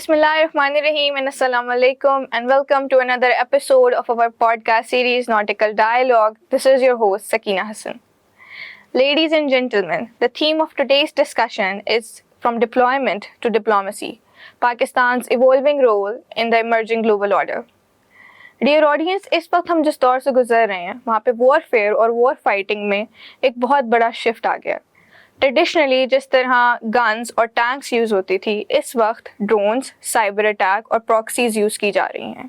Bismillahirrahmanirrahim and Assalamu alaikum and welcome to another episode of our podcast series Nautical Dialogue. This is your host Sakina Hassan. Ladies and gentlemen, the theme of today's discussion is From Deployment to Diplomacy, Pakistan's evolving role in the emerging global order. Dear audience, اس وقت ہم جس دور سے گزر رہے ہیں وہاں پہ وارفیئر اور وار فائٹنگ میں ایک بہت بڑا شفٹ آ گیا. ٹریڈیشنلی جس طرح گنز اور ٹینکس یوز ہوتی تھی اس وقت ڈرونز، سائبر اٹیک اور پراکسیز یوز کی جا رہی ہیں.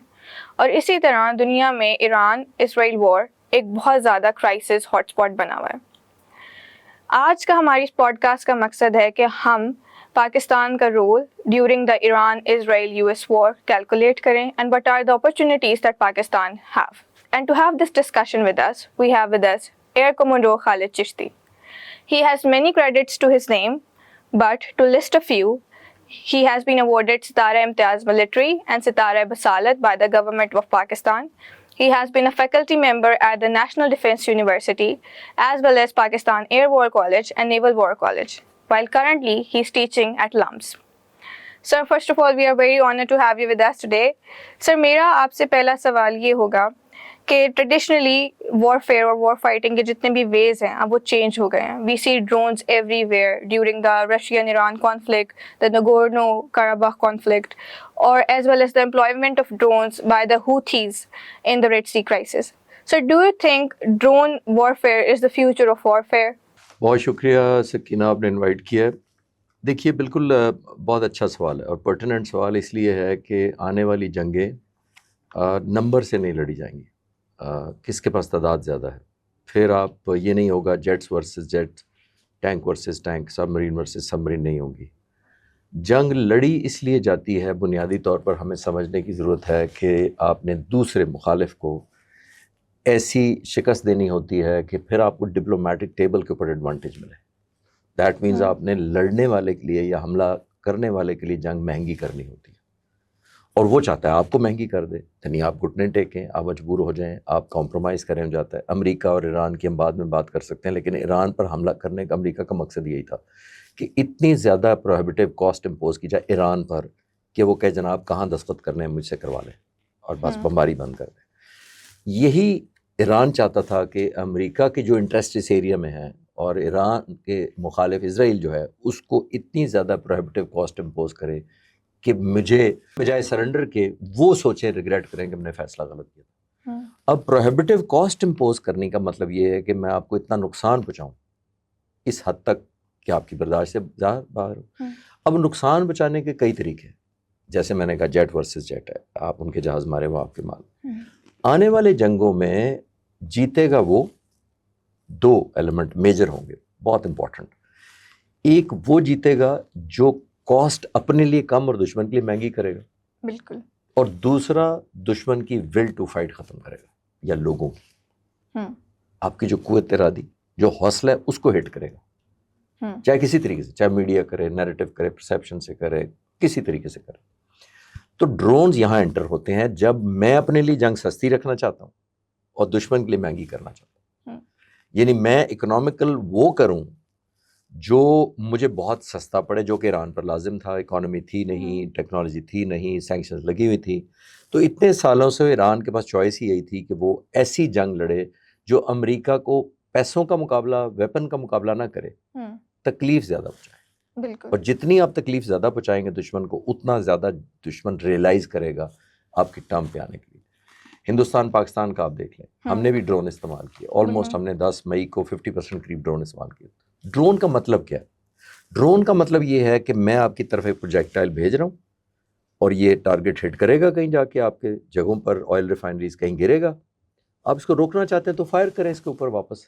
اور اسی طرح دنیا میں ایران اسرائیل وار ایک بہت زیادہ کرائسس ہاٹ اسپاٹ بنا ہوا ہے. آج کا ہماری اس پوڈ کاسٹ کا مقصد ہے کہ ہم پاکستان کا role during the Iran Israel U S war calculate کریں and what are the opportunities that Pakistan have. And to have this discussion with us we have with us air commando Khalid Chishti. He has many credits to his name, but to list a few, he has been awarded Sitara Imtiaz Military and Sitara Basalat by the government of Pakistan. He has been a faculty member at the National Defence University as well as Pakistan Air War College and Naval War College, while currently he is teaching at LUMS. Sir, first of all, we are very honored to have you with us today. Sir, میرا آپ سے پہلا سوال یہ ہوگا کہ traditionally warfare اور وار fighting کے جتنے بھی ویز ہیں اب وہ چینج ہو گئے ہیں. We see drones everywhere during the Russian Iran conflict, the Nagorno Karabakh conflict, اور as well as the employment of drones by the Houthis in the Red Sea crisis. So do you think drone warfare is the future of warfare? بہت شکریہ سکینہ, آپ نے invite کیا ہے. دیکھیے بالکل بہت اچھا سوال ہے اور پرٹیننٹ سوال اس لیے ہے کہ آنے والی جنگیں نمبر سے نہیں لڑی جائیں گی, کس کے پاس تعداد زیادہ ہے. پھر آپ یہ نہیں ہوگا jets versus jet, tank versus tank, submarine versus submarine نہیں ہوگی. جنگ لڑی اس لیے جاتی ہے, بنیادی طور پر ہمیں سمجھنے کی ضرورت ہے کہ آپ نے دوسرے مخالف کو ایسی شکست دینی ہوتی ہے کہ پھر آپ کو ڈپلومیٹک ٹیبل کے اوپر ایڈوانٹیج ملے. دیٹ مینز آپ نے لڑنے والے کے لیے یا حملہ کرنے والے کے لیے جنگ مہنگی کرنی ہوتی ہے, اور وہ چاہتا ہے آپ کو مہنگی کر دے, یعنی آپ گھٹنے ٹیکیں, آپ مجبور ہو جائیں, آپ کمپرومائز کریں. ہو جاتا ہے امریکہ اور ایران کی ہم بعد میں بات کر سکتے ہیں, لیکن ایران پر حملہ کرنے کا امریکہ کا مقصد یہی تھا کہ اتنی زیادہ پروہیبٹیو کاسٹ امپوز کی جائے ایران پر کہ وہ کہے جناب کہاں دستخط کرنے ہیں مجھ سے کروا لیں اور بس بمباری بند کر دیں. یہی ایران چاہتا تھا کہ امریکہ کے جو انٹرسٹ اس ایریا میں ہیں اور ایران کے مخالف اسرائیل جو ہے اس کو اتنی زیادہ پروہیبٹیو کاسٹ امپوز کرے کہ مجھے بجائے سرنڈر کے وہ سوچیں, ریگریٹ کریں کہ ہم نے فیصلہ غلط کیا تھا. اب پروہیبٹیو کاسٹ امپوز کرنے کا مطلب یہ ہے کہ میں آپ کو اتنا نقصان پہنچاؤں اس حد تک کہ آپ کی برداشت سے باہر ہو. اب نقصان بچانے کے کئی طریقے ہیں, جیسے میں نے کہا جیٹ ورسز جیٹ ہے, آپ ان کے جہاز مارے وہ آپ کے مال. آنے والے جنگوں میں جیتے گا وہ دو ایلیمنٹ میجر ہوں گے, بہت امپورٹنٹ. ایک وہ جیتے گا جو کاسٹ اپنے لیے کم اور دشمن کے لیے مہنگی کرے گا, بالکل, اور دوسرا دشمن کی ول ٹو فائٹ ختم کرے گا, یا لوگوں کی آپ کی جو قوت ارادی, جو حوصلہ ہے اس کو ہٹ کرے گا, چاہے کسی طریقے سے, چاہے میڈیا کرے, نیریٹو کرے, پرسیپشن سے کرے, کسی طریقے سے کرے. تو ڈرونز یہاں انٹر ہوتے ہیں جب میں اپنے لیے جنگ سستی رکھنا چاہتا ہوں اور دشمن کے لیے مہنگی کرنا چاہتا ہوں. یعنی میں اکنامیکل وہ کروں جو مجھے بہت سستا پڑے, جو کہ ایران پر لازم تھا. اکانومی تھی نہیں, ٹیکنالوجی تھی نہیں, سینکشنز لگی ہوئی تھی. تو اتنے سالوں سے ایران کے پاس چوائس ہی یہی تھی کہ وہ ایسی جنگ لڑے جو امریکہ کو پیسوں کا مقابلہ, ویپن کا مقابلہ نہ کرے, تکلیف زیادہ پہنچائے. بالکل, اور جتنی آپ تکلیف زیادہ پہنچائیں گے دشمن کو اتنا زیادہ دشمن ریئلائز کرے گا آپ کی ٹرم پہ آنے کے لیے. ہندوستان پاکستان کا آپ دیکھ لیں, ہم نے بھی ڈرون استعمال کیا. آلموسٹ ہم نے 10 مئی کو 50% قریب ڈرون استعمال کیا. ڈرون کا مطلب کیا ہے؟ ڈرون کا مطلب یہ ہے کہ میں آپ کی طرف ایک پروجیکٹائل بھیج رہا ہوں اور یہ ٹارگٹ ہٹ کرے گا کہیں جا کے, آپ کے جگہوں پر آئل ریفائنریز کہیں گرے گا. آپ اس کو روکنا چاہتے ہیں تو فائر کریں اس کے اوپر واپس.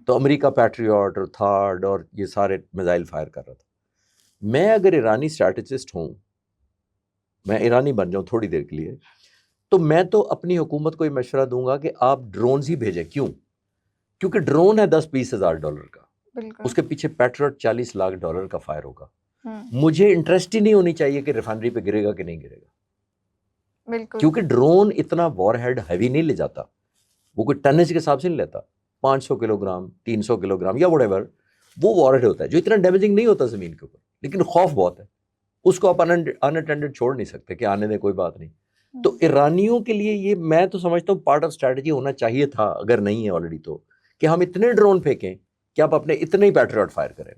تو امریکہ پیٹریوٹ اور تھارڈ اور یہ سارے میزائل فائر کر رہا تھا. میں اگر ایرانی اسٹریٹجسٹ ہوں, میں ایرانی بن جاؤں تھوڑی دیر کے لیے, تو میں تو اپنی حکومت کو یہ مشورہ دوں گا کہ آپ ڈرونز ہی بھیجیں. کیوں؟ کیونکہ ڈرون ہے $10-20,000 کا, اس کے پیچھے پیٹریوٹ $40 لاکھ کا فائر ہوگا. مجھے انٹرسٹ ہی نہیں ہونی چاہیے کہ ریفائنری پہ گرے گا کہ نہیں گرے گا, کیونکہ ڈرون اتنا وار ہیڈ ہیوی نہیں لے جاتا, وہ کوئی ٹنیج کے حساب سے نہیں لیتا. 500 کلو گرام 300 کلو گرام یا وٹ ایور وہ وار ہیڈ ہوتا ہے جو اتنا ڈیمیجنگ نہیں ہوتا زمین کے اوپر, لیکن خوف بہت ہے. اس کو آپ اناٹینڈڈ چھوڑ نہیں سکتے کہ آنے دیں کوئی بات نہیں. تو ایرانیوں کے لیے یہ میں تو سمجھتا ہوں پارٹ آف اسٹریٹجی ہونا چاہیے تھا, اگر نہیں ہے آلریڈی تو, کہ ہم اتنے ڈرون پھینکیں کہ آپ اپنے اتنے ہی پیٹریاٹ فائر کریں.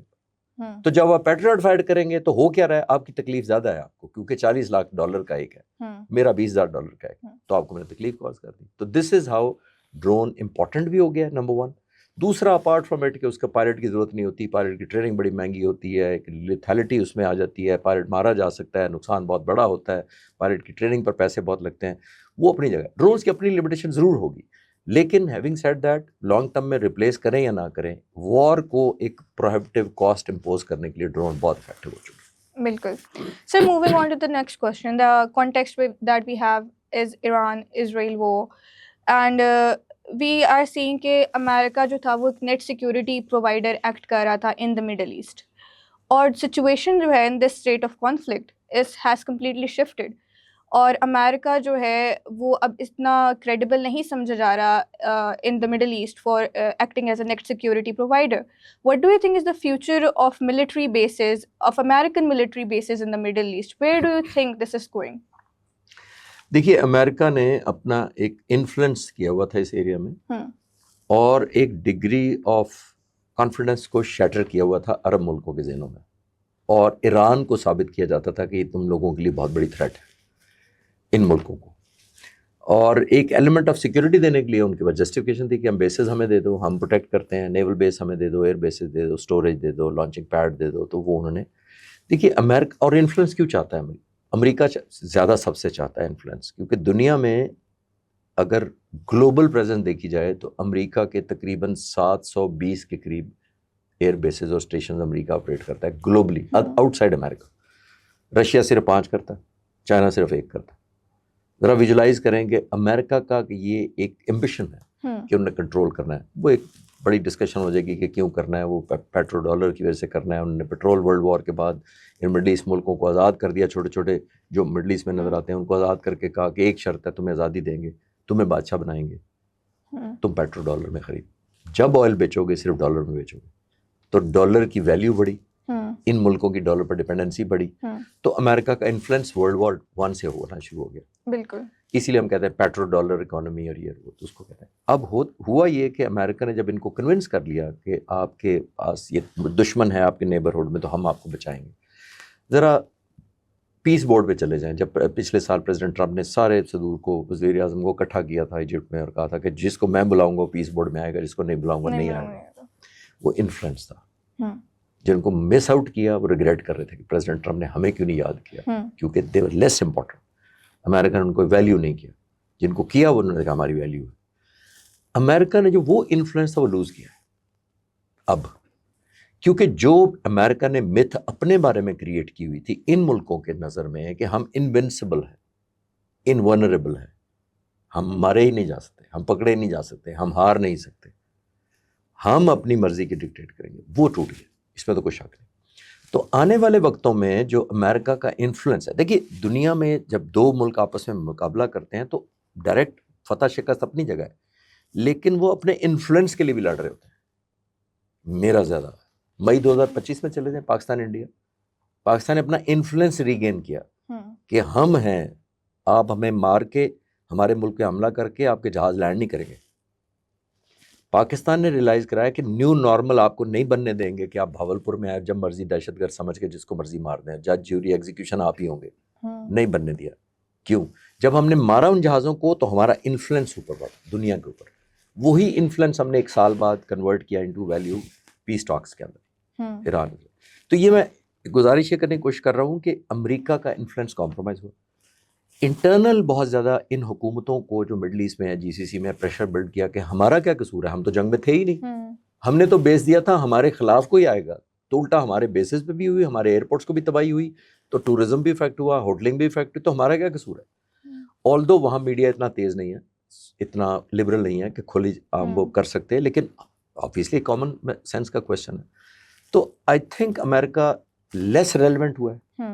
تو جب آپ پیٹریاٹ فائر کریں گے تو ہو کیا رہا ہے, آپ کی تکلیف زیادہ ہے آپ کو, کیونکہ $40 لاکھ کا ایک ہے, میرا $20,000 کا ایک ہے, تو آپ کو میں نے تکلیف کاز کر دی. تو دس از ہاؤ ڈرون امپورٹنٹ بھی ہو گیا نمبر 1. دوسرا اپارٹ فرام اٹ کہ اس کا پائلٹ کی ضرورت نہیں ہوتی, پائلٹ کی ٹریننگ بڑی مہنگی ہوتی ہے, ایک لیتھیلٹی اس میں آ جاتی ہے, پائلٹ مارا جا سکتا ہے, نقصان بہت بڑا ہوتا ہے, پائلٹ کی ٹریننگ پر پیسے بہت لگتے ہیں, وہ اپنی جگہ. ڈرونز کی اپنی لمیٹیشن ضرور ہوگی, لیکن having said that long term میں ریپلیس کریں یا نہ کریں, وار کو ایک پروہیبٹیو کاسٹ امپوز کرنے کے لیے ڈرون بہت افیکٹو ہو چکے ہیں. بالکل. So moving on to the next question, the context that we have is Iran-Israel war, and we are seeing کہ امریکہ جو تھا وہ ایک نیٹ سیکورٹی پرووائڈر ایکٹ کر رہا تھا ان دا مڈل ایسٹ, اور سچویشن جو ہے in this state of conflict has completely shifted, اور امریکہ جو ہے وہ اب اتنا کریڈیبل نہیں سمجھا جا رہا in the Middle East for acting as a net security provider. What do you think is the future of military bases, of American military bases in the Middle East? Where do you think this is going? دیکھیے امریکہ نے اپنا ایک influence کیا ہوا تھا اس area میں, اور ایک ڈگری آف کانفیڈنس کو شیٹر کیا ہوا تھا عرب ملکوں کے ذہنوں میں, اور ایران کو ثابت کیا جاتا تھا کہ یہ تم لوگوں کے لیے بہت بڑی تھریٹ ہے ان ملکوں کو, اور ایک ایلیمنٹ آف سیکورٹی دینے کے لیے ان کے پاس جسٹیفکیشن تھی کہ ہم بیسز ہمیں دے دو, ہم پروٹیکٹ کرتے ہیں, نیول بیس ہمیں دے دو, ایئر بیسز دے دو, اسٹوریج دے دو, لانچنگ پیڈ دے دو. تو وہ انہوں نے, دیکھیے امریکہ اور انفلوئنس کیوں چاہتا ہے امریکہ زیادہ سب سے چاہتا ہے انفلوئنس, کیونکہ دنیا میں اگر گلوبل پریزنس دیکھی جائے تو امریکہ کے تقریباً 720 کے قریب ایئر بیسز اور اسٹیشنز امریکہ آپریٹ کرتا ہے گلوبلی آؤٹ سائڈ امریکہ. رشیا صرف 5 کرتا ہے, چائنا صرف 1 کرتا ہے. ذرا ویژولائز کریں کہ امریکہ کا یہ ایک ایمبیشن ہے کہ انہوں نے کنٹرول کرنا ہے. وہ ایک بڑی ڈسکشن ہو جائے گی کہ کیوں کرنا ہے, وہ پیٹرو ڈالر کی وجہ سے کرنا ہے. انہوں نے پیٹرول ورلڈ وار کے بعد ان مڈل ایسٹ ملکوں کو آزاد کر دیا, چھوٹے چھوٹے جو مڈل ایسٹ میں نظر آتے ہیں ان کو آزاد کر کے کہا کہ ایک شرط ہے, تمہیں آزادی دیں گے, تمہیں بادشاہ بنائیں گے, تم پیٹرو ڈالر میں خرید. جب آئل بیچو گے صرف ڈالر میں بیچو گے, تو ڈالر کی ویلیو بڑھی, ان ملکوں کی ڈالر پر ڈپینڈنسی بڑھی, تو امریکہ کا انفلوئنس ورلڈ وار 1 سے ہونا شروع ہو گیا. بالکل, اسی لیے ہم کہتے ہیں پیٹرو ڈالر اکانومی, اور یہ اس کو کہتے ہیں. اب ہوا یہ کہ امریکہ نے جب ان کو کنونس کر لیا کہ آپ کے پاس یہ دشمن ہے آپ کے نیبرہڈ میں, تو ہم آپ کو بچائیں گے. ذرا پیس بورڈ پہ چلے جائیں. جب پچھلے سال پریزیڈنٹ ٹرمپ نے سارے صدور کو, وزیر اعظم کو اکٹھا کیا تھا ایجپٹ میں, اور کہا تھا کہ جس کو میں بلاؤں گا وہ پیس بورڈ میں آئے گا, جس کو نہیں بلاؤں گا نہیں آئے گا. وہ انفلوئنس تھا. جن کو مس آؤٹ کیا وہ ریگریٹ کر رہے تھے کہ پریزیڈنٹ ٹرمپ نے ہمیں کیوں نہیں یاد کیا, کیونکہ دے ور لیس امپورٹنٹ. امریکہ نے ان کو ویلیو نہیں کیا, جن کو کیا وہ انہوں نے کہا ہماری ویلیو ہے. امریکہ نے جو وہ انفلوئنس تھا وہ لوز کیا ہے اب, کیونکہ جو امریکہ نے متھ اپنے بارے میں کریٹ کی ہوئی تھی ان ملکوں کے نظر میں کہ ہم انوینسیبل ہیں, انورنریبل ہیں, ہم مارے ہی نہیں جا سکتے, ہم پکڑے نہیں جا سکتے, ہم ہار نہیں سکتے, ہم اپنی مرضی کی ڈکٹیٹ کریں گے, وہ ٹوٹ گیا. اس میں تو کوئی شک نہیں. تو آنے والے وقتوں میں جو امریکہ کا انفلوئنس ہے, دیکھیے دنیا میں جب 2 ملک آپس میں مقابلہ کرتے ہیں تو ڈائریکٹ فتح شکست اپنی جگہ ہے, لیکن وہ اپنے انفلوئنس کے لیے بھی لڑ رہے ہوتے ہیں. میرا زیادہ مئی 2025 میں چلے جائیں, پاکستان انڈیا, پاکستان نے اپنا انفلوئنس ریگین کیا کہ ہم ہیں, آپ ہمیں مار کے ہمارے ملک پہ حملہ کر کے آپ کے جہاز لینڈ نہیں کریں گے. پاکستان نے ریلائز کرایا کہ نیو نارمل آپ کو نہیں بننے دیں گے کہ آپ بھاولپور میں آئے جب مرضی دہشت گرد سمجھ کے جس کو مرضی مار دیں, جج جیوری ایگزیکیوشن آپ ہی ہوں گے. نہیں بننے دیا. کیوں؟ جب ہم نے مارا ان جہازوں کو تو ہمارا انفلوئنس اوپر بڑھا دنیا کے اوپر. وہی انفلوئنس ہم نے 1 سال بعد کنورٹ کیا انٹو ویلیو پیس ٹاکس کے اندر ایران میں. تو یہ میں گزارش یہ کرنے کی کوشش کر رہا ہوں کہ امریکہ کا انفلوئنس کمپرومائز ہو. انٹرنل بہت زیادہ ان حکومتوں کو جو مڈل ایسٹ میں ہے, جی سی سی میں, پریشر بلڈ کیا کہ ہمارا کیا قصور ہے, ہم تو جنگ میں تھے ہی نہیں, ہم نے تو بیس دیا تھا, ہمارے خلاف کوئی آئے گا. تو الٹا ہمارے بیسز پہ بھی ہوئی, ہمارے ایئرپورٹس کو بھی تباہی ہوئی, تو ٹورزم بھی افیکٹ ہوا, ہوٹلنگ بھی افیکٹ ہوئی, تو ہمارا کیا قصور ہے. آلدو وہاں میڈیا اتنا تیز نہیں ہے, اتنا لبرل نہیں ہے کہ کھلی عام وہ کر سکتے, لیکن آبویسلی کامن سینس کا کوشچن ہے. تو I think America less relevant ہوا ہے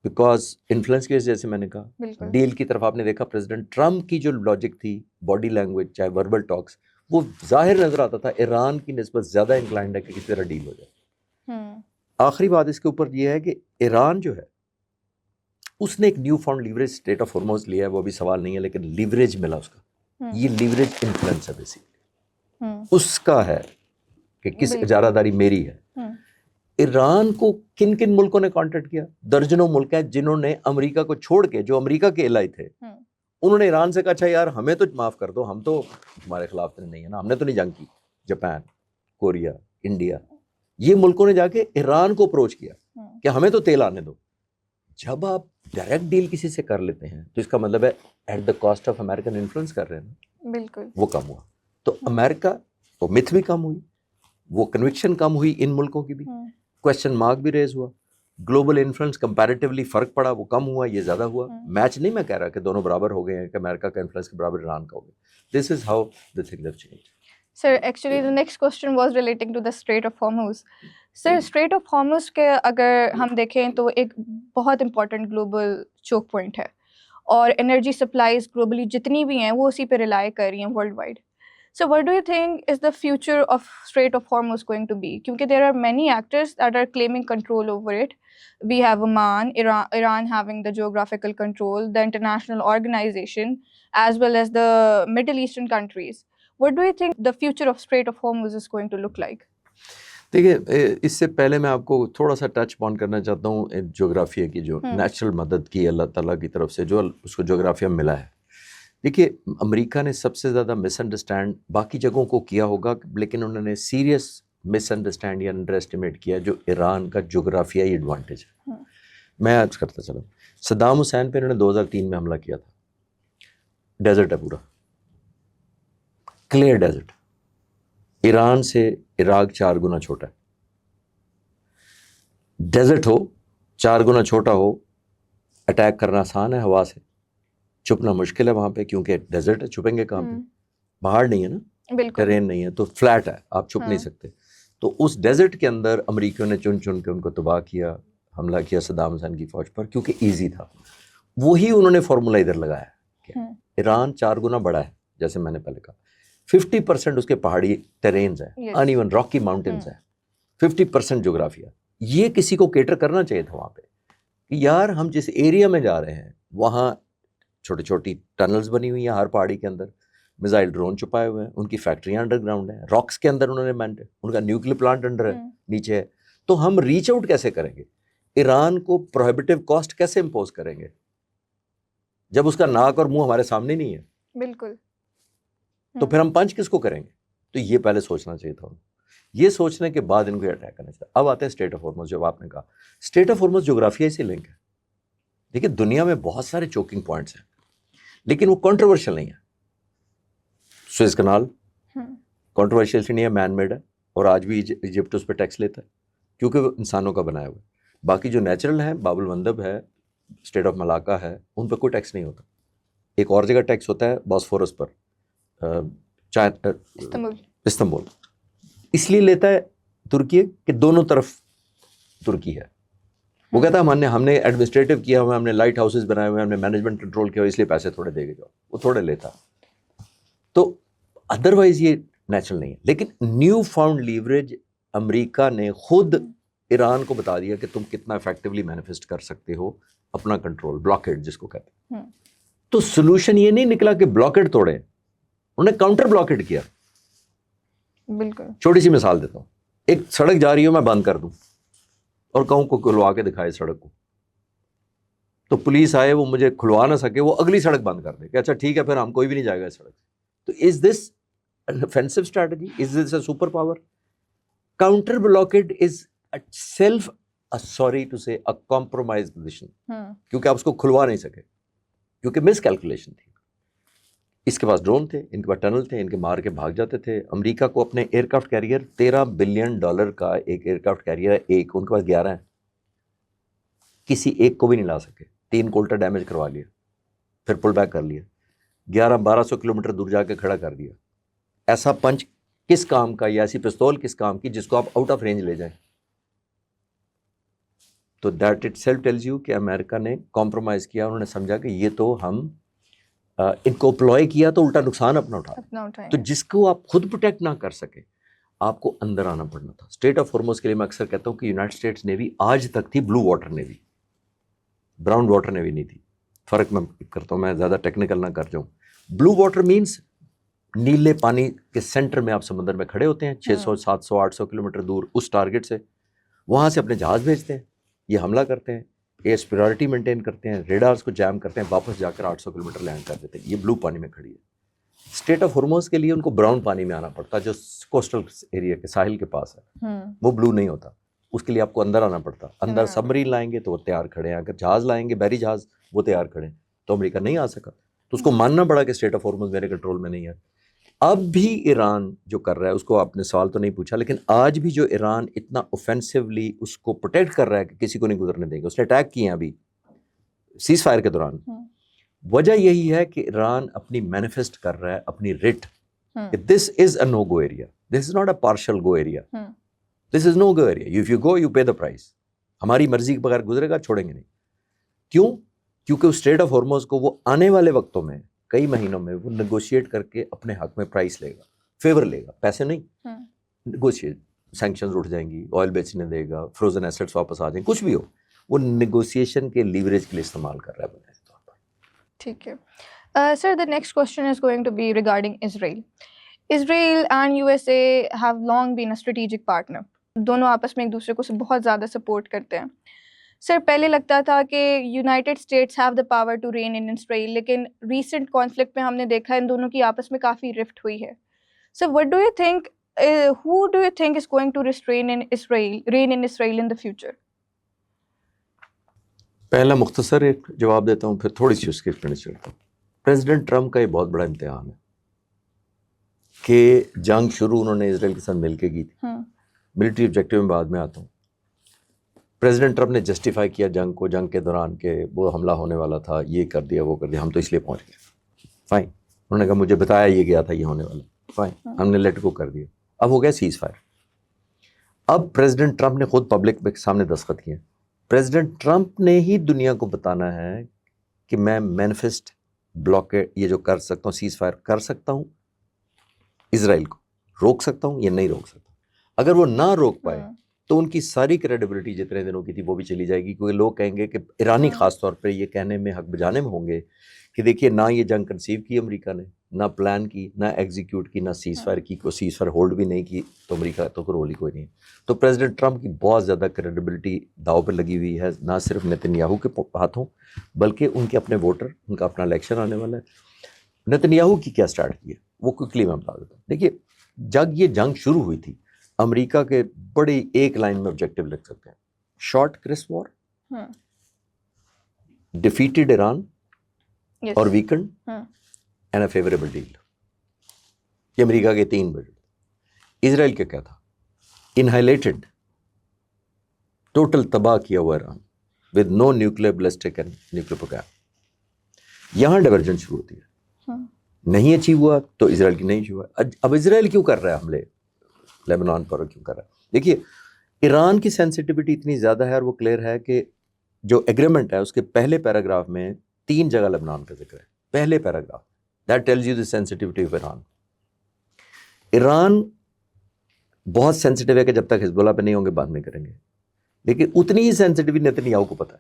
بیکاز انفلوئنس کی وجہ سے, جیسے میں نے کہا ڈیل کی طرف آپ نے دیکھا پریزیڈنٹ ٹرمپ کی جو لاجک تھی, باڈی لینگویج چاہے وربل ٹاکس, وہ ظاہر نظر آتا تھا ایران کی نسبت زیادہ انکلائنڈ ہے کہ کسی طرح ڈیل ہو جائے. آخری بات اس کے اوپر یہ ہے کہ ایران جو ہے اس نے ایک new found leverage strait of Hormuz لیا ہے, وہ ابھی سوال نہیں ہے, لیکن لیوریج ملا اس کا. یہ لیوریج انفلوئنس ہے بیسیکلی, اس کا ہے کہ کس اجارہ داری میری ہے. ایران کو کن کن ملکوں نے کانٹیکٹ کیا؟ درجنوں ملک ہیں جنہوں نے امریکہ کو چھوڑ کے, جو امریکہ کے الائے تھے, انہوں نے ایران سے کہا اچھا یار ہمیں تو معاف کر دو, ہم تو ہمارے خلاف نہیں ہے نا, ہم نے تو نہیں جنگ کی. جاپان, کوریا, انڈیا, یہ ملکوں نے جا کے ایران کو اپروچ کیا کہ ہمیں تو تیل آنے دو. جب آپ ڈائریکٹ ڈیل کسی سے کر لیتے ہیں تو اس کا مطلب ہے at the cost of American influence کر رہے ہیں. بالکل وہ کم ہوا تو امریکہ تو متھ بھی کم ہوئی, وہ کنوکشن کم ہوئی ان ملکوں کی بھی, کوشچن مارک بھی ریز ہوا, گلوبل انفلوئنس کمپیریٹیولی فرق پڑا, وہ کم ہوا, یہ زیادہ ہوا. میچ نہیں میں کہہ رہا کہ دونوں برابر ہو گئے ہیں کہ امریکہ کا انفلوئنس کے برابر ایران کا ہو گیا. This is how the things have changed. Sir, actually the next question was relating to the Strait of Hormuz. Sir, Strait of Hormuz کے اگر ہم دیکھیں تو ایک بہت امپورٹنٹ گلوبل چوک پوائنٹ ہے, اور انرجی سپلائیز گلوبلی جتنی بھی ہیں وہ اسی پہ ریلائی کر رہی ہیں world wide. So what do you think is the future of Strait of Hormuz going to be? Kyunki there are many actors that are claiming control over it. We have Oman, Iran having the geographical control, the international organization, as well as the Middle Eastern countries. What do you think the future of Strait of Hormuz is going to look like? دیکھیے, اس سے پہلے میں آپ کو تھوڑا سا touch پون کرنا چاہتا ہوں جغرافیہ کی, جو نیچرل مدد کی اللہ تعالیٰ کی طرف سے جو اس کو جغرافیہ ملا ہے. دیکھیے, امریکہ نے سب سے زیادہ مس انڈرسٹینڈ باقی جگہوں کو کیا ہوگا, لیکن انہوں نے سیریس مس انڈرسٹینڈ یا انڈر اسٹیمیٹ کیا جو ایران کا جغرافیائی ایڈوانٹیج ہے. میں عرض کرتا چلا, صدام حسین پہ انہوں نے 2003 میں حملہ کیا تھا. ڈیزرٹ ہے پورا, کلیئر ڈیزرٹ. ایران سے عراق 4 گنا چھوٹا ہے. ڈیزرٹ ہو, 4 گنا چھوٹا ہو, اٹیک کرنا آسان ہے ہوا سے, چھپنا مشکل ہے وہاں پہ کیونکہ ڈیزرٹ ہے, چھپیں گے کہاں پہ؟ پہاڑ نہیں ہے نا, ٹرین نہیں ہے, تو فلیٹ ہے, آپ چھپ نہیں سکتے. تو اس ڈیزرٹ کے اندر امریکیوں نے چن چن کے ان کو تباہ کیا, حملہ کیا صدام حسین کی فوج پر, کیونکہ ایزی تھا. وہی انہوں نے فارمولا ادھر لگایا کہ ایران 4 گنا بڑا ہے, جیسے میں نے پہلے کہا, 50% اس کے پہاڑی ٹرینز ہیں, ان ایون راکی ماؤنٹینز ہیں, 50% جغرافیہ. یہ کسی کو کیٹر کرنا چاہیے تھا وہاں پہ کہ یار ہم جس ایریا میں جا رہے ہیں وہاں چھوٹی چھوٹی ٹنلز بنی ہوئی ہیں ہر پہاڑی کے اندر, میزائل ڈرون چھپائے ہوئے ہیں, ان کی فیکٹریاں انڈر گراؤنڈ ہیں, راکس کے اندر انہوں نے مینٹ ہے, ان کا نیوکلیر پلانٹ انڈر ہے, نیچے ہے. تو ہم ریچ آؤٹ کیسے کریں گے؟ ایران کو پروہیبٹیو کاسٹ کیسے امپوز کریں گے جب اس کا ناک اور منہ ہمارے سامنے نہیں ہے؟ بالکل. تو پھر ہم پنچ کس کو کریں گے؟ تو یہ پہلے سوچنا چاہیے تھا. یہ سوچنے کے بعد ان کو اٹیک کرنا چاہیے. اب آتے ہیں اسٹریٹ آف ہارمز. جب آپ نے کہا اسٹریٹ آف ہارمز جغرافیائی سے لنک ہے. دیکھیے, دنیا میں بہت سارے چوکنگ پوائنٹس ہیں لیکن وہ کنٹروورشل نہیں ہے. سوئز کنال کنٹروورشل نہیں ہے, مین میڈ ہے, اور آج بھی ایجپٹ اس پہ ٹیکس لیتا ہے کیونکہ وہ انسانوں کا بنایا ہوا ہے. باقی جو نیچرل ہیں, باب المندب ہے, اسٹیٹ آف ملاکا ہے, ان پہ کوئی ٹیکس نہیں ہوتا. ایک اور جگہ ٹیکس ہوتا ہے باسفورس پر, استنبول. اس لیے لیتا ہے ترکی کہ دونوں طرف ترکی ہے. وہ کہتا ہے ہم نے ایڈمنسٹریٹو کیا ہوا, ہم نے لائٹ ہاؤسز بنائے ہوئے, ہم نے مینجمنٹ کنٹرول کیا ہوا, اس لیے پیسے تھوڑے دے گے جاؤ. وہ تھوڑے لیتا. تو ادروائز یہ نیچرل نہیں ہے. لیکن نیو فاؤنڈ لیوریج امریکہ نے خود ایران کو بتا دیا کہ تم کتنا افیکٹولی مینیفیسٹ کر سکتے ہو اپنا کنٹرول, بلاکیڈ جس کو کہتے ہیں. تو سولوشن یہ نہیں نکلا کہ بلاکیڈ توڑے, انہوں نے کاؤنٹر بلاکیڈ کیا. بالکل. چھوٹی سی مثال دیتا ہوں. ایک سڑک جا رہی ہو, میں بند کر دوں اور کہوں کو کھلوا کے دکھائے سڑک کو, تو پولیس آئے, وہ مجھے کھلوا نہ سکے, وہ اگلی سڑک بند کر دے کہ اچھا ٹھیک ہے پھر ہم کوئی بھی نہیں جائے گا اس سڑک. تو از دس an offensive strategy? Is this a superpower? Counter blockade is itself sorry to say a compromised position. کیونکہ آپ اس کو کھلوا نہیں سکے, کیونکہ مس کیلکولیشن تھی. اس کے پاس ڈرون تھے, ان کے پاس ٹنل تھے, ان کے مار کے بھاگ جاتے تھے. امریکہ کو اپنے ایئر کرافٹ کیریئر $13 بلین کا ایک ایئر کرافٹ کیریئر ہے, ایک, ان کے پاس 11 ہیں, کسی ایک کو بھی نہیں لا سکے. 3 کو الٹا ڈیمیج کروا لیا, پھر پل بیک کر لیا, 1100-1200 کلومیٹر دور جا کے کھڑا کر دیا. ایسا پنچ کس کام کا, یا ایسی پستول کس کام کی جس کو آپ آؤٹ آف رینج لے جائیں؟ تو that it self tells you کہ امریکہ نے کمپرومائز کیا. انہوں نے سمجھا کہ یہ تو ہم ان کو اپلوائے کیا تو الٹا نقصان اپنا اٹھا. تو جس کو آپ خود پروٹیکٹ نہ کر سکے آپ کو اندر آنا پڑنا تھا. اسٹریٹ آف ہارمز کے لیے میں اکثر کہتا ہوں کہ یونائٹڈ اسٹیٹس نیوی آج تک تھی blue water navy. Brown water navy نہیں تھی. فرق میں کرتا ہوں, میں زیادہ ٹیکنیکل نہ کر جاؤں. بلو واٹر مینس نیلے پانی کے سینٹر میں آپ سمندر میں کھڑے ہوتے ہیں 600 700 800 کلومیٹر دور اس ٹارگٹ سے, وہاں سے اپنے جہاز بھیجتے ہیں, یہ حملہ کرتے ہیں, یہ سپیریورٹی مینٹین کرتے ہیں, ریڈارز کو جیم کرتے ہیں, واپس جا کر 800 کلومیٹر لینڈ کر دیتے ہیں. یہ بلو پانی میں کھڑی ہے. اسٹریٹ آف ہرموز کے لیے ان کو براؤن پانی میں آنا پڑتا, جو کوسٹل ایریا کے ساحل کے پاس ہے, وہ بلو نہیں ہوتا. اس کے لیے آپ کو اندر آنا پڑتا. اندر سب مرین لائیں گے تو وہ تیار کھڑے ہیں, اگر جہاز لائیں گے بحری جہاز وہ تیار کھڑے ہیں, تو امریکہ نہیں آ سکا. تو اس کو ماننا پڑا کہ اسٹریٹ آف ہرموز میرے کنٹرول میں نہیں ہے. اب بھی ایران جو کر رہا ہے, اس کو آپ نے سوال تو نہیں پوچھا, لیکن آج بھی جو ایران اتنا اوفینسولی اس کو پروٹیکٹ کر رہا ہے کہ کسی کو نہیں گزرنے دیں گے, اس نے اٹیک کیے ہیں ابھی سیز فائر کے دوران, وجہ یہی ہے کہ ایران اپنی مینیفیسٹ کر رہا ہے اپنی رٹ کہ this is a no go area, this is not a partial go area, this is no go area, if you go you pay the price. ہماری مرضی کے بغیر گزرے گا, چھوڑیں گے نہیں. کیوں؟ کیونکہ اس اسٹریٹ آف ہرموز کو وہ آنے والے وقتوں میں کئی مہینوں میں وہ نیگوشیٹ کر کے اپنے حق میں پرائس لے گا, فیور لے گا, پیسے نہیں, نیگوشیٹ. سینکشنز اٹھ جائیں گی, آئل بیچنے دے گا, فروزن ایسٹس واپس آ جائیں, کچھ بھی ہو, وہ نیگوسیشن کے لیوریج کے لیے استعمال کر رہا ہے بنیادی طور پر. ٹھیک ہے. Sir, the next question is going to be regarding Israel. Israel and USA have long been a strategic partner. دونوں آپس میں ایک دوسرے کو بہت زیادہ سپورٹ کرتے ہیں. سر پہلے لگتا تھا کہ United States have the power to rein in Israel, لیکن ریسنٹ کانفلکٹ میں ہم نے دیکھا ان دونوں کی آپس میں کافی رفٹ ہوئی ہے. Sir what do you think, who do you think is going to rein in Israel in the future? پہلا مختصر ایک جواب دیتا ہوں, پھر تھوڑی سی اس کی ایکسپلینیشن کرتا ہوں. پریزیڈنٹ ٹرمپ کا یہ بہت بڑا امتحان ہے کہ جنگ شروع انہوں نے اسرائیل کے ساتھ مل کے کی تھی. ملٹری آبجیکٹیو میں بعد میں آتا ہوں. پریزیڈنٹ ٹرمپ نے جسٹیفائی کیا جنگ کو, جنگ کے دوران کہ وہ حملہ ہونے والا تھا, یہ کر دیا وہ کر دیا, ہم تو اس لیے پہنچ گئے. فائن, انہوں نے کہا مجھے بتایا یہ گیا تھا یہ ہونے والا, فائن, ہم نے لیٹ کو کر دیا. اب ہو گیا سیز فائر. اب پریزیڈنٹ ٹرمپ نے خود پبلک کے سامنے دستخط کیے. پریزیڈنٹ ٹرمپ نے ہی دنیا کو بتانا ہے کہ میں مینیفیسٹ بلاکیڈ یہ جو کر سکتا ہوں, سیز فائر کر سکتا ہوں, اسرائیل کو روک سکتا ہوں, یہ نہیں روک سکتا. اگر وہ نہ روک پائے تو ان کی ساری کریڈیبلٹی جتنے دنوں کی تھی وہ بھی چلی جائے گی, کیونکہ لوگ کہیں گے کہ ایرانی خاص طور پہ یہ کہنے میں حق بجانے میں ہوں گے کہ دیکھیے نہ یہ جنگ کنسیو کی امریکہ نے, نہ پلان کی, نہ ایگزیکیوٹ کی, نہ سیز فائر کی, کوئی سیز فائر ہولڈ بھی نہیں کی, تو امریکہ تو رول ہی کوئی نہیں. تو پریزیڈنٹ ٹرمپ کی بہت زیادہ کریڈیبلٹی داؤ پہ لگی ہوئی ہے, نہ صرف نتنیاہو کے ہاتھوں بلکہ ان کے اپنے ووٹر, ان کا اپنا الیکشن آنے والا ہے. نتنیاہو کی کیا اسٹریٹجی ہے وہ کوئکلی میں بتا دیتا ہوں. دیکھیے یہ جنگ شروع ہوئی تھی, امریکہ کے بڑی ایک لائن میں آبجیکٹیو لکھ سکتے ہیں, short crisp war, defeated Iran اور weakened and a favourable deal. یہ امریکہ کے 3 بجٹ. اسرائیل کا کیا تھا؟ انہائلیٹڈ, ٹوٹل تباہ کیا ہوا Iran with no nuclear ballistic and nuclear programme. یہاں ڈائیورجن شروع ہوتی ہے, نہیں اچیو ہوا تو اسرائیل کی نہیں اچیو ہوا. اب اسرائیل کیوں کر رہا ہے حملے لیبنان پر, کیوں کر رہا ہے؟ دیکھیے ایران کی سینسٹیوٹی اتنی زیادہ ہے اور وہ کلیئر ہے کہ جو ایگریمنٹ ہے اس کے پہلے پیراگراف میں 3 جگہ لبنان کا ذکر ہے. پہلے paragraph, that tells you the sensitivity of Iran. Iran بہت سینسٹیو ہے کہ جب تک حزب اللہ پہ نہیں ہوں گے بعد میں کریں گے, لیکن اتنی ہی سینسٹیو نتنیاہو کو پتہ ہے.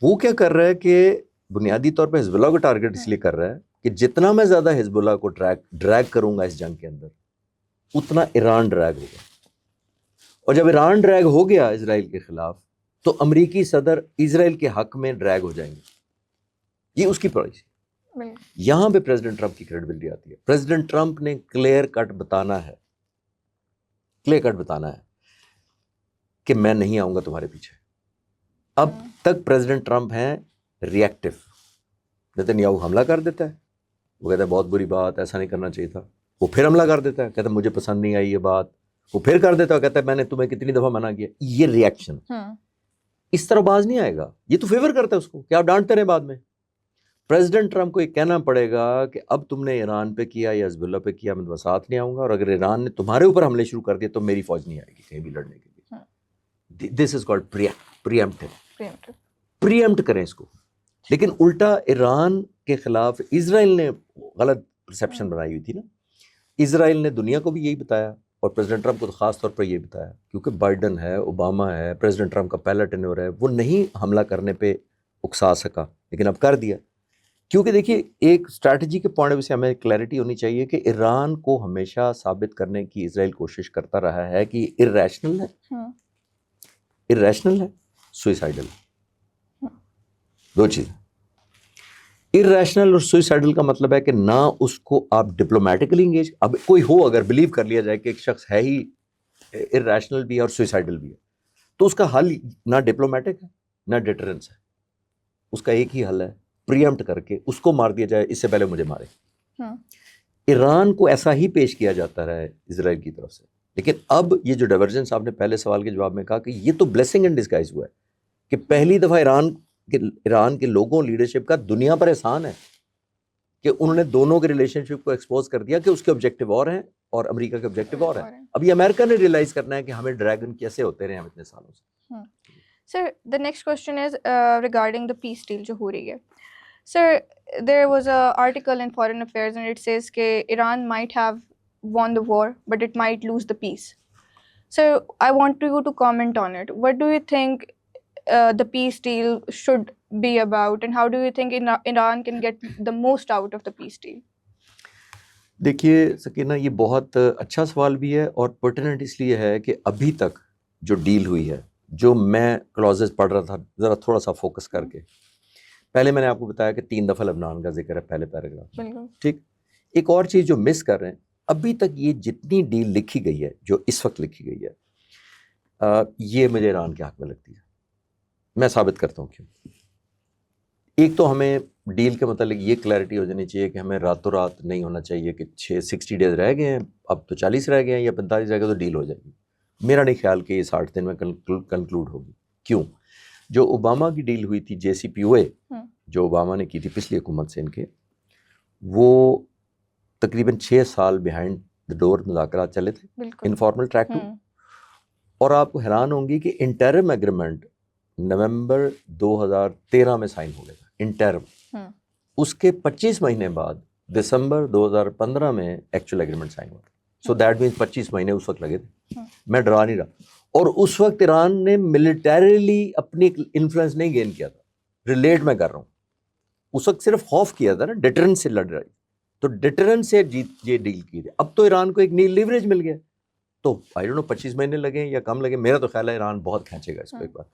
وہ کیا کر رہا ہے کہ بنیادی طور پہ حزب اللہ کو ٹارگٹ اس لیے کر رہا ہے کہ جتنا میں زیادہ حزب اللہ کو ڈریگ کروں گا اس جنگ کے اندر اتنا ایران ڈریگ ہوگا, اور جب ایران ڈریگ ہو گیا اسرائیل کے خلاف تو امریکی صدر اسرائیل کے حق میں ڈریگ ہو جائیں گے. یہ اس کی پالیسی. یہاں پہ پریزیڈنٹ ٹرمپ کی کریڈیبلٹی آتی ہے. پریزیڈنٹ ٹرمپ نے کلیئر کٹ بتانا ہے کہ میں نہیں آؤں گا تمہارے پیچھے. اب تک پریزیڈنٹ ٹرمپ ہیں ریئیکٹیو. نتنیاہو حملہ کر دیتا ہے, وہ کہتا ہے بہت بری بات, ایسا نہیں کرنا چاہیے تھا. وہ پھر حملہ کر دیتا ہے, کہتا ہے مجھے پسند نہیں آئی یہ بات. وہ پھر کر دیتا ہے, کہتا ہے میں نے تمہیں کتنی دفعہ منع کیا. یہ ریئیکشن اس طرح باز نہیں آئے گا. یہ تو فیور کرتا ہے اس کو کہ آپ ڈانٹتے رہیں بعد میں. پریزیڈنٹ ٹرمپ کو یہ کہنا پڑے گا کہ اب تم نے ایران پہ کیا یا حزب اللہ پہ کیا, میں تمہارے ساتھ نہیں آؤں گا, اور اگر ایران نے تمہارے اوپر حملے شروع کر دیے تو میری فوج نہیں آئے گی کہیں بھی لڑنے کے لیے. دس از کالڈ پریمپٹ کریں اس کو. لیکن الٹا ایران کے خلاف اسرائیل نے غلط پرسیپشن بنائی ہوئی تھی نا. اسرائیل نے دنیا کو بھی یہی بتایا اور پریزیڈنٹ ٹرمپ کو تو خاص طور پر یہ بتایا, کیونکہ بائیڈن ہے, اوباما ہے, پریزیڈنٹ ٹرمپ کا پہلا ٹینور ہے, وہ نہیں حملہ کرنے پہ اکسا سکا, لیکن اب کر دیا. کیونکہ دیکھیے ایک اسٹریٹجی کے پوائنٹ آف ویو سے ہمیں کلیئرٹی ہونی چاہیے کہ ایران کو ہمیشہ ثابت کرنے کی اسرائیل کوشش کرتا رہا ہے کہ ارریشنل ہے, سوئسائڈل. دو چیزیں, ارریشنل اور سوئسائڈل کا مطلب ہے کہ نہ اس کو آپ ڈپلومیٹکلی انگیج, اب کوئی ہو اگر بلیو کر لیا جائے کہ ایک شخص ہے ہی ارریشنل بھی ہے اور سوئسائڈل بھی ہے, تو اس کا حل نہ ڈپلومیٹک ہے نہ ڈیٹرنس ہے. اس کا ایک ہی حل ہے, پریمپٹ کر کے اس کو مار دیا جائے اس سے پہلے مجھے مارے. ایران کو ایسا ہی پیش کیا جاتا رہا ہے اسرائیل کی طرف سے. لیکن اب یہ جو ڈائیورجنس آپ نے پہلے سوال کے جواب میں کہا کہ یہ تو بلیسنگ ان ڈسگائز ہوا ہے کہ پہلی دفعہ ایران کے لوگوں لیڈرشپ کا دنیا پر احسان ہے کہ انہوں نے دونوں کے ریلیشن شپ کو ایکسپوز کر دیا کہ اس کے آبجیکٹو اور ہیں اور امریکہ کے آبجیکٹو اور ہیں. اب یہ امریکہ نے ریئلائز کرنا ہے کہ ہمیں ڈریگن کیسے ہوتے رہے ہم اتنے سالوں سے. Sir, the next question is regarding the peace deal جو ہو رہی ہے. Sir, there was an article in Foreign Affairs and it says کہ Iran might have won the war but it might lose the peace. So I want you to comment on it. What do you think the peace deal should be about and how do you think Iran can get the most out of the peace deal? دیکھیے سکینہ, یہ بہت اچھا سوال بھی ہے اور pertinent اس لیے ہے کہ ابھی تک جو ڈیل ہوئی ہے, جو میں کلوزز پڑھ رہا تھا ذرا تھوڑا سا فوکس کر کے, پہلے میں نے آپ کو بتایا کہ 3 دفعہ لبنان کا ذکر ہے پہلے پیراگراف میں, ٹھیک. ایک اور چیز جو مس کر رہے ہیں, ابھی تک یہ جتنی ڈیل لکھی گئی ہے جو اس وقت لکھی گئی ہے, یہ مجھے ایران کے حق میں لگتی ہے. میں ثابت کرتا ہوں کیوں. ایک تو ہمیں ڈیل کے متعلق یہ کلیئرٹی ہو جانی چاہیے کہ ہمیں راتوں رات نہیں ہونا چاہیے کہ 60 ڈیز رہ گئے ہیں, اب تو 40 رہ گئے ہیں یا 45 رہ گئے تو ڈیل ہو جائے گی. میرا نہیں خیال کہ یہ 60 دن میں کنکلوڈ ہوگی. کیوں؟ جو اوباما کی ڈیل ہوئی تھی JCPOA, جو اوباما نے کی تھی پچھلی حکومت سے ان کے, وہ تقریباً 6 سال بیہائنڈ دا ڈور مذاکرات چلے تھے, انفارمل ٹریک ٹو. اور آپ کو حیران ہوں گی کہ انٹرم ایگریمنٹ نومبر 2013 میں سائن ہو گیا تھا انٹرم. اس کے 25 مہینے بعد دسمبر 2015 میں ایکچوئل ایگریمنٹ سائن ہوا. سو دیٹ مینس 25 مہینے اس وقت لگے تھے. میں ڈرا نہیں رہا. اور اس وقت ایران نے ملٹریلی اپنی انفلوئنس نہیں گین کیا تھا, ریلیٹ میں کر رہا ہوں. اس وقت صرف خوف کیا تھا نا, ڈیٹرنس سے لڑ رہی, تو ڈیٹرنس سے یہ ڈیل کی تھی. اب تو ایران کو ایک نئی لیوریج مل گیا, تو آئی ڈونٹ نو 25 مہینے لگیں یا کم لگے, میرا تو خیال ہے ایران بہت کھینچے گا اس کو. ایک بار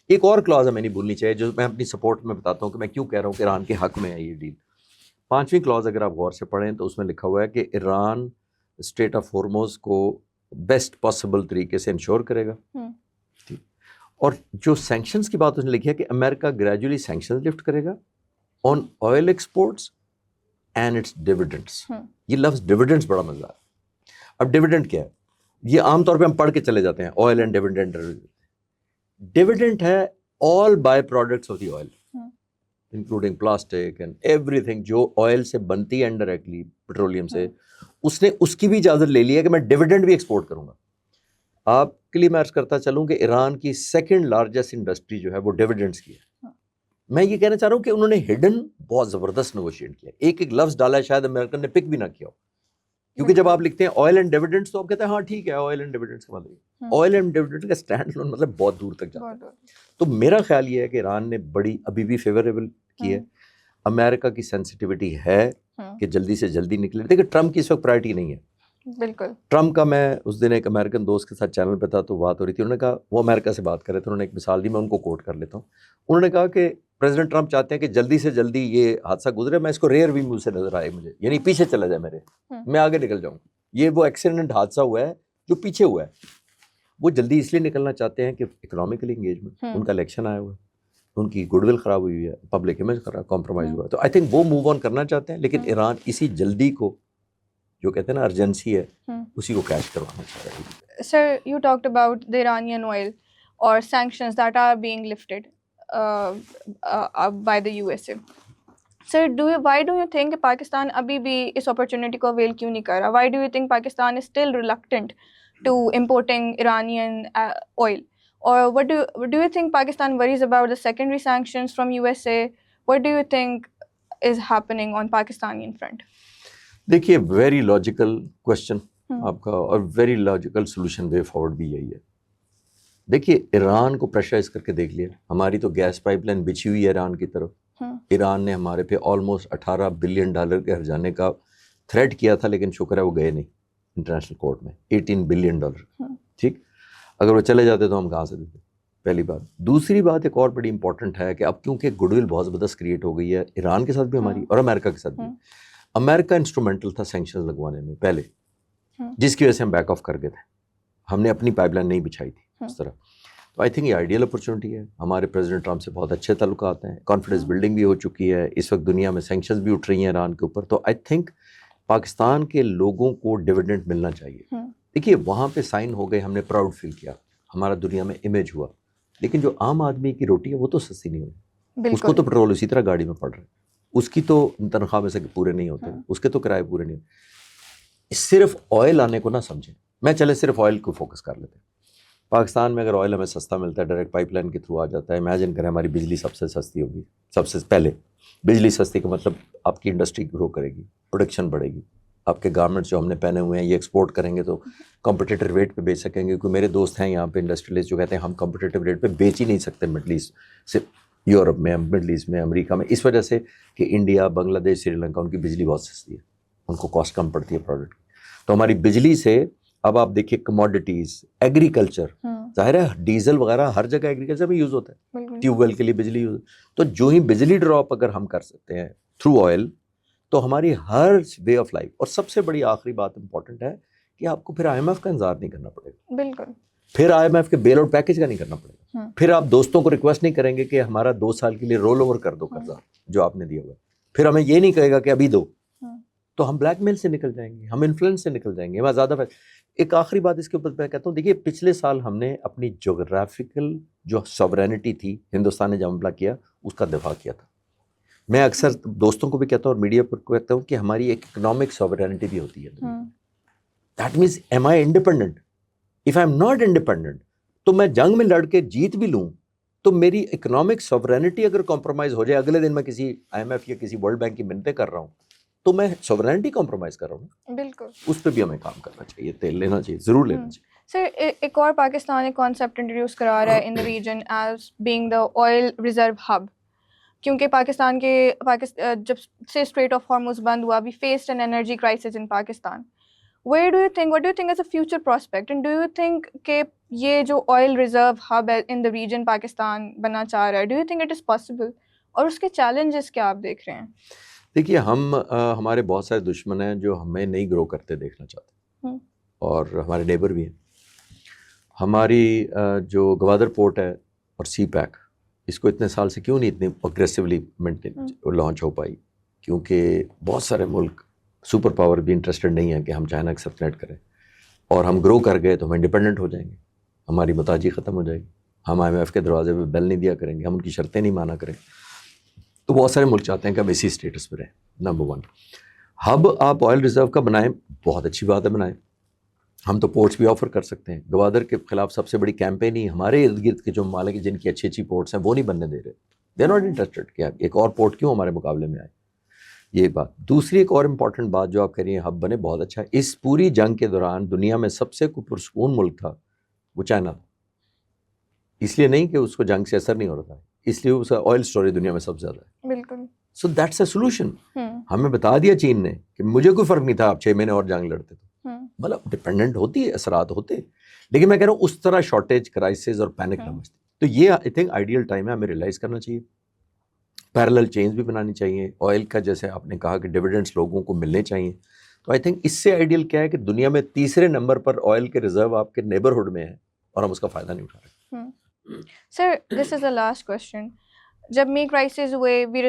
ایک اور کلاز ہمیں نہیں بھولنی چاہیے جو میں اپنی سپورٹ میں بتاتا ہوں کہ میں کیوں کہہ رہا ہوں کہ ایران کے حق میں ہے یہ ڈیل. 5ویں کلاز اگر آپ غور سے پڑھیں تو اس میں لکھا ہوا ہے کہ ایران اسٹیٹ آف ہورموز کو بیسٹ پاسبل طریقے سے انشور کرے گا. اور جو سینکشنز کی بات اس نے لکھی ہے کہ امریکہ گریجولی سینکشنز لفٹ کرے گا on oil exports and its dividends. یہ لفظ ڈیویڈنڈس بڑا مزہ ہے. اب ڈیویڈنڈ کیا ہے؟ یہ عام طور پہ ہم پڑھ کے چلے جاتے ہیں آئل اینڈ ڈیویڈنڈ. ڈیویڈنڈ ہے all by products of the oil including plastic and every thing جو آئل سے بنتی ہے انڈائریکٹلی پیٹرولیم سے. اس نے اس کی بھی اجازت لے لی ہے کہ میں ڈیویڈنڈ بھی ایکسپورٹ کروں گا. آپ کے لیے میں عرض کرتا چلوں کہ ایران کی 2nd لارجسٹ انڈسٹری جو ہے وہ ڈیویڈنڈس کی ہے. میں یہ کہنا چاہ رہا ہوں کہ انہوں نے ہڈن بہت زبردست نیگوشیٹ کیا, ایک ایک لفظ ڈالا ہے, شاید امریکن نے پک بھی نہ کیا ہو. کیونکہ جب آپ لکھتے ہیں آئل اینڈ ڈیویڈنڈس تو آپ کہتے ہیں ہاں ٹھیک ہے آئل اینڈ ڈیویڈنڈس کا مطلب آئل اینڈ ڈیویڈنڈ کا اسٹینڈ لون مطلب بہت دور تک جاتا ہے. تو میرا خیال یہ ہے کہ ایران نے بڑی ابھی بھی فیوریبل کی ہے. امریکہ کی سینسٹیوٹی ہے کہ جلدی سے جلدی نکلے. دیکھیں ٹرمپ کی اس وقت پرائرٹی نہیں ہے. بالکل. ٹرمپ کا میں اس دن ایک امریکن دوست کے ساتھ چینل پہ تھا تو بات ہو رہی تھی, انہوں نے کہا وہ امریکہ سے بات کر رہے تھے, انہوں نے ایک مثال دی, میں ان کو کوٹ کر لیتا ہوں. انہوں نے کہا کہ پریزیڈنٹ ٹرمپ چاہتے ہیں کہ جلدی سے جلدی یہ حادثہ گزرے, میں اس کو ریئر ویو سے نظر آئے مجھے, یعنی پیچھے چلا جائے میرے, میں آگے نکل جاؤں. یہ وہ ایکسیڈنٹ حادثہ ہوا ہے جو پیچھے ہوا ہے. وہ جلدی اس لیے نکلنا چاہتے ہیں کہ اکنامکلی انگیجمنٹ, ان کا الیکشن آیا ہوا ہے, ان کی گڈ ول خراب ہوئی ہے, پبلک امیج خراب کمپرومائز ہوا ہے, تو آئی تھنک وہ موو آن کرنا چاہتے ہیں. لیکن ایران اسی جلدی کو جو کہتے ہیں نا ارجنسی ہے اسی کو کیش کروانا چاہ رہا ہے. Sir you talked about the Iranian oil or sanctions that are being lifted by the USA. Sir, why do you think Pakistan ابھی بھی اس opportunity کو avail کیوں نہیں کر رہا? Why do you think Pakistan is still reluctant to importing Iranian oil? Or what do you think Pakistan worries about the secondary sanctions from USA? What do you think is happening on Pakistani front? دیکھیے very logical question آپ کا, اور very logical solution way forward بھی یہی ہے. دیکھیے ایران کو pressurize کر کے دیکھ لیا, ہماری تو گیس پائپ لائن بچھی ہوئی ہے ایران کی طرف. ایران نے ہمارے پہ آلموسٹ $18 بلین کے ہرجانے کا تھریٹ کیا تھا, لیکن شکر ہے وہ گئے نہیں انٹرنیشنل کورٹ میں. $18 بلین, ٹھیک, اگر وہ چلے جاتے تو ہم کہاں سے دیتے, پہلی بات. دوسری بات ایک اور بڑی امپورٹنٹ ہے کہ اب کیونکہ گڈ ول بہت زبردست کریٹ ہو گئی ہے ایران کے ساتھ بھی ہماری اور امریکہ کے ساتھ بھی. امریکہ انسٹرومنٹل تھا سینکشنز لگوانے میں پہلے, جس کی وجہ سے ہم بیک آف کر گئے تھے, ہم نے اپنی پائپ لائن نہیں بچھائی تھی اس طرح. تو آئی تھنک یہ آئیڈیل اپرچونٹی ہے. ہمارے پریزیڈنٹ ٹرمپ سے بہت اچھے تعلقات ہیں, کانفیڈنس بلڈنگ بھی ہو چکی ہے, اس وقت دنیا میں سینکشنز بھی اٹھ رہی ہیں ایران کے اوپر. تو آئی تھنک پاکستان کے لوگوں کو ڈویڈنڈ ملنا چاہیے. دیکھیے وہاں پہ سائن ہو گئے, ہم نے پراؤڈ فیل کیا, ہمارا دنیا میں امیج ہوا, لیکن جو عام آدمی کی روٹی ہے وہ تو سستی نہیں ہوئی. اس کو تو پٹرول اسی طرح گاڑی میں پڑ رہا ہے, اس کی تو تنخواہ میں سے پورے نہیں ہوتے, اس کے تو کرائے پورے نہیں ہوتے. صرف آئل آنے کو نہ سمجھیں, میں چلے صرف آئل کو فوکس کر لیتے ہیں. پاکستان میں اگر آئل ہمیں سستا ملتا ہے, ڈائریکٹ پائپ لائن کے تھرو آ جاتا ہے, امیجن کریں ہماری بجلی سب سے سستی ہوگی. سب سے پہلے بجلی سستی کا مطلب آپ کی انڈسٹری گرو کرے گی, پروڈکشن بڑھے گی, آپ کے گارمنٹس جو ہم نے پہنے ہوئے ہیں یہ ایکسپورٹ کریں گے تو کمپٹیٹیو ریٹ پہ بیچ سکیں گے. کیونکہ میرے دوست ہیں یہاں پہ انڈسٹریلسٹ جو کہتے ہیں ہم کمپٹیٹیو ریٹ پہ بیچ ہی نہیں سکتے مڈل ایسٹ سے, یورپ میں, مڈل ایسٹ میں, امریکہ میں, اس وجہ سے کہ انڈیا, بنگلہ دیش, سری لنکا, ان کی بجلی بہت سستی ہے, ان کو کاسٹ کم پڑتی ہے پروڈکٹ. تو ہماری بجلی سے اب آپ دیکھیے کموڈیٹیز, ایگریکلچر, ظاہر ہے ڈیزل وغیرہ ہر جگہ ایگریکلچر میں یوز ہوتا ہے, ٹیوب ویل کے لیے بجلی یوز. تو جو ہی بجلی ڈراپ اگر ہم کر سکتے ہیں تھرو آئل تو ہماری ہر وے آف لائف. اور سب سے بڑی آخری بات امپورٹنٹ ہے کہ آپ کو پھر آئی ایم ایف کا انتظار نہیں کرنا پڑے گا. بالکل. پھر آئی ایم ایف کے بیل آؤٹ پیکج کا نہیں کرنا پڑے گا. پھر آپ دوستوں کو ریکویسٹ نہیں کریں گے کہ ہمارا 2 سال کے لیے رول اوور کر دو قرضہ جو آپ نے دیا ہوا ہے. پھر ہمیں یہ نہیں کہے گا کہ ابھی دو, تو ہم بلیک میل سے نکل جائیں گے, ہم انفلوئنس سے نکل جائیں گے, ہمیں زیادہ. ایک آخری بات اس کے اوپر میں کہتا ہوں, دیکھیے پچھلے سال ہم نے اپنی جغرافیکل جو سوورینٹی تھی ہندوستان نے جب حملہ کیا اس کا دفاع کیا تھا. میں اکثر دوستوں کو بھی کہتا ہوں اور میڈیا پر کہتا ہوں کہ ہماری ایک اکنامک سوورینٹی بھی ہوتی ہے. That means am I independent? If I am not independent تو میں جنگ میں لڑ کے جیت بھی لوں تو میری اکنامک سوورینٹی اگر کمپرومائز ہو جائے, اگلے دن میں کسی آئی ایم ایف یا کسی ورلڈ بینک کی منتیں کر رہا ہوں تو میں سوورینٹی کمپرومائز کر رہا ہوں. بالکل, اس پہ بھی ہمیں کام کرنا چاہیے, تیل لینا چاہیے, ضرور لینا چاہیے. سر ایک اور پاکستان ایک کانسیپٹ انٹروڈیوس کرا رہا ہے in the region as being the oil reserve hub, کیونکہ پاکستان کے جب سے اسٹریٹ آف ہارموز بند ہوا, we faced an energy crisis in Pakistan. What do you think as a future prospect, and do you think کہ یہ جو oil reserve hub in the region Pakistan بننا چاہ رہا ہے, do you think it is possible, اور اس کے چیلنجز کیا آپ دیکھ رہے ہیں؟ دیکھیے ہمارے بہت سارے دشمن ہیں جو ہمیں نہیں گرو کرتے دیکھنا چاہتے, اور ہمارے نیبر بھی ہیں. ہماری جو گوادر پورٹ ہے اور سی پیک, اس کو اتنے سال سے کیوں نہیں اتنے اگریسولی لانچ ہو پائی؟ کیونکہ بہت سارے ملک سپر پاور بھی انٹرسٹڈ نہیں ہیں کہ ہم چائنا کے ساتھ کنیکٹ کریں, اور ہم گرو کر گئے تو ہم انڈیپینڈنٹ ہو جائیں گے, ہماری محتاجی ختم ہو جائے گی, ہم آئی ایم ایف کے دروازے پہ بیل نہیں دیا کریں گے, ہم ان کی شرطیں نہیں مانا کریں. تو بہت سارے ملک چاہتے ہیں کہ ہم اسی اسٹیٹس پہ رہیں. نمبر 1 ہب آپ آئل ریزرو کا بنائیں, بہت اچھی بات ہے بنائیں, ہم تو پورٹس بھی آفر کر سکتے ہیں. گوادر کے خلاف سب سے بڑی کیمپین ہی ہمارے ارد گرد کے جو ممالک جن کی اچھی اچھی پورٹس ہیں وہ نہیں بننے دے رہے, دے آر ناٹ انٹرسٹڈ کہ ایک اور پورٹ کیوں ہمارے مقابلے میں آئے. یہ بات. دوسری ایک اور امپورٹنٹ بات جو آپ کہہ رہی ہیں, ہب بنے, بہت اچھا ہے. اس پوری جنگ کے دوران دنیا میں سب سے پرسکون ملک تھا وہ چائنا تھا. اس لیے نہیں کہ اس کو جنگ سے اثر نہیں ہو رہا تھا, اس لیے اس کا آئل اسٹوریج دنیا میں سب سے زیادہ ہے. بالکل. So that's a solution. ہمیں بتا دیا چین نے کہ مجھے کوئی فرق نہیں تھا آپ 6 مہینے اور جنگ لڑتے تو, مطلب ڈپینڈنٹ ہوتی ہے, اثرات ہوتے, لیکن میں کہہ رہا ہوں اس طرح شارٹیج, کرائسس اور پینک نہ مچتی. تو یہ آئی تھنک آئیڈیل ٹائم ہے, ہمیں ریئلائز کرنا چاہیے. پیرلل چینز بھی بنانی چاہیے. آئل کا جیسے آپ نے کہا کہ ڈویڈنڈس لوگوں کو ملنے چاہیے, تو آئی تھنک اس سے آئیڈیل کیا ہے کہ دنیا میں تیسرے نمبر پر آئل کے ریزرو آپ کے نیبرہڈ میں ہیں اور ہم اس کا فائدہ نہیں اٹھا رہے. سر دس از دا لاسٹ کوشچن. جب می کرائسس ہوئے وی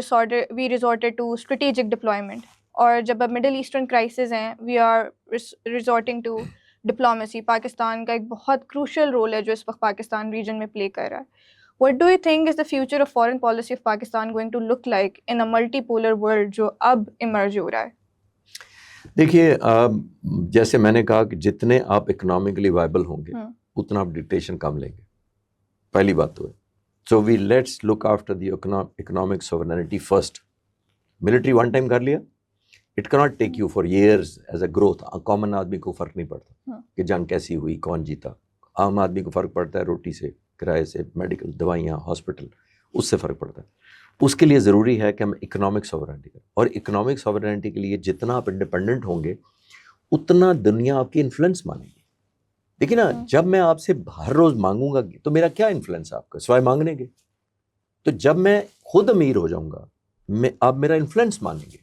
ریزورٹڈ ٹو اسٹریٹجک ڈپلائمنٹ, اور جب اب مڈل ایسٹرن کرائسس ہیں we are resorting to diplomacy. Pakistan کا ایک بہت کروشل رول ہے جو اس وقت پاکستان ریجن میں پلے کر رہا ہے. What do you think is the future of foreign policy of Pakistan going to look like in a multipolar world جو اب ایمرج ہو رہا ہے؟ دیکھیے جیسے میں نے کہا کہ جتنے آپ اکنامکلی وائبل ہوں گے اتنا آپ ڈکٹیشن کم لیں گے, پہلی بات تو ہے. So we let's look after the economic sovereignty first. Military one time کر لیا, it cannot take you for years as a growth. Common آدمی کو فرق نہیں پڑتا کہ جنگ کیسی ہوئی, کون جیتا, عام آدمی کو فرق پڑتا ہے روٹی سے, کرائے سے, میڈیکل, دوائیاں, ہاسپٹل, اس سے فرق پڑتا ہے. اس کے لیے ضروری ہے کہ ہم اکنامک سوورنٹی کریں, اور اکنامک سوورنٹی کے لیے جتنا آپ انڈیپینڈنٹ ہوں گے اتنا دنیا آپ کی انفلوئنس مانے گی. دیکھیں نا, جب میں آپ سے ہر روز مانگوں گا تو میرا کیا انفلوئنس ہے آپ کا سوائے مانگنے کے؟ تو جب میں خود امیر ہو جاؤں گا آپ میرا انفلوئنس مانیں گے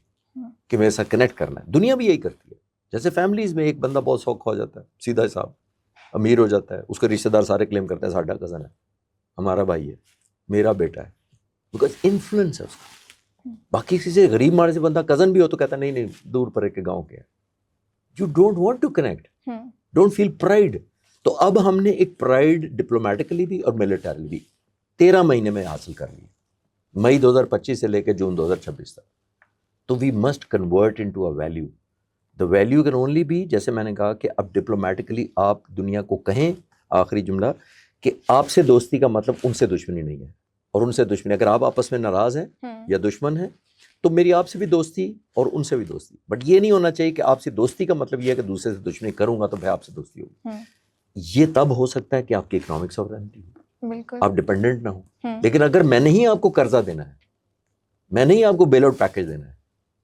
کہ میرے ساتھ کنیکٹ کرنا ہے. دنیا بھی یہی کرتی ہے. جیسے فیملیز میں ایک بندہ بہت سوکھ ہو جاتا ہے, سیدھا حساب, امیر ہو جاتا ہے, اس کے رشتہ دار سارے کلیم کرتے ہیں ساڈا کزن ہے, ہمارا بھائی ہے, میرا بیٹا ہے, بیکاز انفلوئنس ہے اس کا. باقی کسی سے غریب مارے سے بندہ کزن بھی ہو تو کہتا ہے نہیں دور پرے کے گاؤں کے ہے. You don't want to connect, don't feel pride. تو اب ہم نے ایک پرائڈ ڈپلومیٹکلی بھی اور ملٹریلی بھی 13 مہینے میں حاصل کر لی, مئی 2025 سے لے کے جون 2026 تک. تو we must convert into a value. The value can only be, جیسے میں نے کہا کہ اب ڈپلومیٹکلی آپ دنیا کو کہیں, آخری جملہ, کہ آپ سے دوستی کا مطلب ان سے دشمنی نہیں ہے, اور ان سے دشمنی, اگر آپ آپس میں ناراض ہیں یا دشمن ہیں تو میری آپ سے بھی دوستی اور ان سے بھی دوستی. بٹ یہ نہیں ہونا چاہیے کہ آپ سے دوستی کا مطلب یہ ہے کہ دوسرے سے دشمنی کروں گا تو پھر آپ سے دوستی ہوگی. یہ تب ہو سکتا ہے کہ آپ کی اکنامک سوورنٹی ہو, آپ ڈپینڈنٹ نہ ہو. لیکن اگر میں نہیں آپ کو قرضہ دینا ہے, میں نہیں آپ کو بیل آؤٹ پیکج دینا ہے,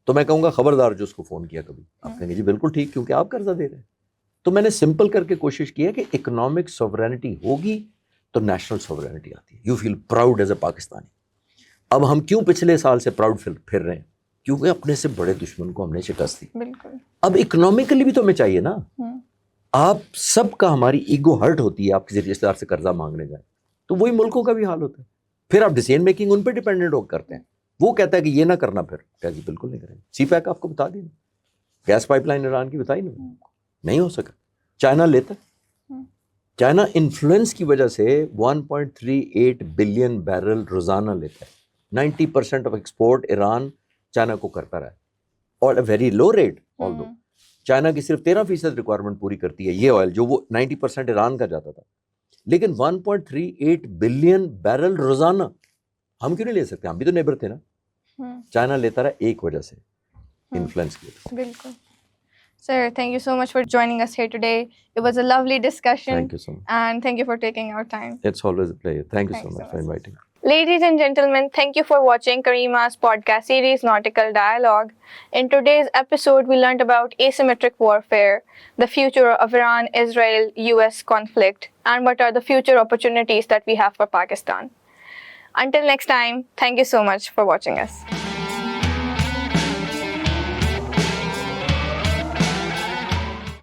تو میں کہوں گا خبردار جو اس کو فون کیا کبھی, آپ کہیں گے جی بالکل ٹھیک, کیونکہ آپ قرضہ دے رہے ہیں. تو میں نے سمپل کر کے کوشش کی ہے کہ اکنامک سوورنٹی ہوگی تو نیشنل سوورنٹی آتی ہے. You feel proud as a Pakistani. اب ہم کیوں پچھلے سال سے پراؤڈ پھر رہے ہیں؟ کیونکہ اپنے سے بڑے دشمن کو ہم نے شکست دی. بالکل. اب اکنامکلی بھی تو ہمیں چاہیے نا. آپ سب کا, ہماری ایگو ہرٹ ہوتی ہے آپ کسی رشتے دار سے قرضہ مانگنے جائیں تو وہی ملکوں کا بھی حال ہوتا ہے. پھر آپ ڈیسیژن میکنگ ان پہ ڈیپینڈنٹ ہو کرتے ہیں. وہ کہتا ہے کہ یہ نہ کرنا, پھر کہا جی بالکل نہیں کریں گے. سی پیک آپ کو بتا دیں, گیس پائپ لائن ایران کی بتائی نہیں ہو سکا. چائنا لیتا, چائنا انفلوئنس کی وجہ سے 1.38 بلین بیرل روزانہ لیتا ہے. 90% آف ایکسپورٹ ایران چائنا کو کرتا رہا ہے, اور ویری لو ریٹ. آل دو چائنا کی صرف 13% ریکوائرمنٹ پوری کرتی ہے یہ آئل, جو وہ 90% ایران کا جاتا تھا. لیکن 1.38 بلین بیرل روزانہ ہم کیوں نہیں لے سکتے؟ ہم بھی تو نیبر تھے نا. چائنا لیتا رہا ایک وجہ سے, انفلوئنس کی. بالکل. Sir, thank you so much for joining us here today. It was a lovely discussion. Thank you so much. And thank you for taking our time. It's always a pleasure. Thank you so much for inviting. Ladies and gentlemen, thank you for watching Karima's podcast series Nautical Dialogue. In today's episode, we learned about asymmetric warfare, the future of Iran-Israel-US conflict, and what are the future opportunities that we have for Pakistan. Until next time, thank you so much for watching us.